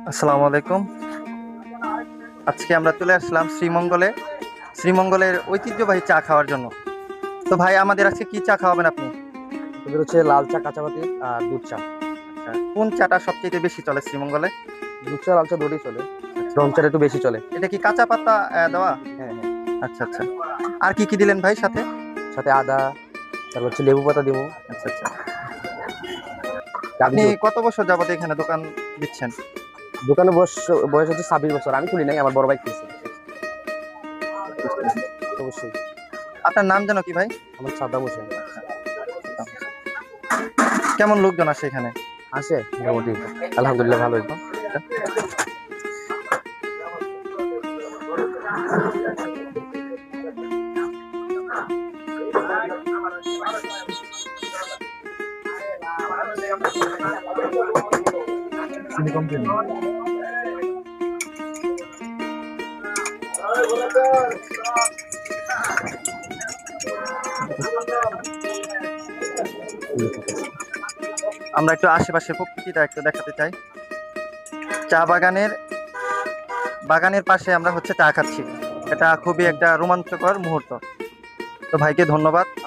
আসসালামু আলাইকুম। আজকে আমরা চলে আসলাম শ্রীমঙ্গলের ঐতিহ্যবাহী চা খাওয়ার জন্য। তো ভাই, আমাদের আজকে কি চা খাওয়াবেন আপনি? এদের হচ্ছে লাল চা, কাঁচা পাতি আর দুধ চা। আচ্ছা, কোন চাটা সবচেয়ে বেশি চলে শ্রীমঙ্গলে? দুধ চা, লাল চা দুটোই চলে। আচ্ছা, রং চাটা একটু বেশি চলে। এটা কি কাঁচা পাতা দেওয়া? হ্যাঁ, হ্যাঁ। আচ্ছা আচ্ছা। আর কি কি দিলেন ভাই সাথে? সাথে আদা, তারপর হচ্ছে লেবু পাতা দিব, আচ্ছা আচ্ছা। আপনি কাগজি। কত বছর যাবত এখানে দোকান দিচ্ছেন? দোকানে বয়স বয়স হচ্ছে 26 বছর। আমি খুলি নাই, আমার বড় ভাই খুলছে। অবশ্যই। আপনার নাম যেন কি ভাই? আমার সাদ্দাম হোসেন। কেমন লোকজন আসে এখানে? আসে মোটামুটি, আলহামদুলিল্লাহ ভালো একদম। আমরা একটু আশেপাশে প্রকৃতিটা একটু দেখাতে চাই। চা বাগানের পাশে আমরা চা খাচ্ছি। এটা খুবই একটা রোমাঞ্চকর মুহূর্ত। তো ভাইকে ধন্যবাদ।